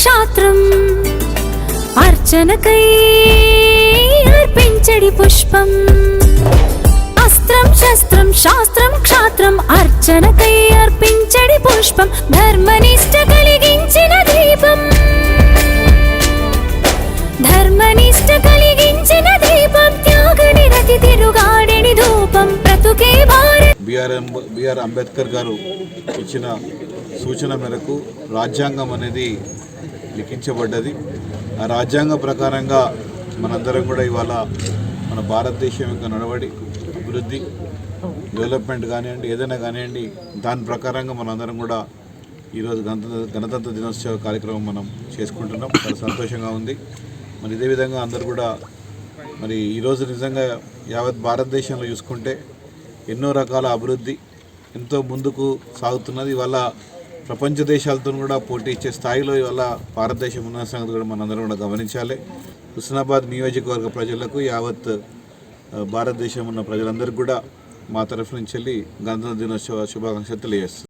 క్షాత్రం అర్చనకై అర్పించడి పుష్పం అస్త్రం శస్త్రం శాస్త్రం క్షాత్రం అర్చనకై అర్పించడి పుష్పం ధర్మనిష్ట కలిగించిన దీపం ధర్మనిష్ట కలిగించిన దీపం త్యాగ నిరతి తిరుగాడిని ధూపం బ్రతుకే భారత్. బిఆర్ అంబేద్కర్ గారు ఇచ్చిన సూచన మేరకు రాజ్యాంగం అనేది లిఖించబడ్డది. ఆ రాజ్యాంగం ప్రకారంగా మనందరం కూడా ఇవాళ మన భారతదేశం యొక్క నడవడి అభివృద్ధి డెవలప్మెంట్ కానివ్వండి ఏదైనా కానివ్వండి దాని ప్రకారంగా మనందరం కూడా ఈరోజు గణతంత్ర దినోత్సవ కార్యక్రమం మనం చేసుకుంటున్నాం. చాలా సంతోషంగా ఉంది. మరి ఇదే విధంగా అందరూ కూడా మరి ఈరోజు నిజంగా యావత్ భారతదేశంలో చూసుకుంటే ఎన్నో రకాల అభివృద్ధి ఎంతో ముందుకు సాగుతున్నది. ఇవాళ ప్రపంచ దేశాలతో కూడా పోటీ ఇచ్చే స్థాయిలో ఇవాళ భారతదేశం ఉన్న సంగతి కూడా మనందరం కూడా గమనించాలి. హుస్నాబాద్ నియోజకవర్గ ప్రజలకు యావత్ భారతదేశం ఉన్న ప్రజలందరికీ కూడా మా తరఫు నుంచి వెళ్ళి గణతంత్ర దినోత్సవ శుభాకాంక్షలు తెలియజేస్తాం.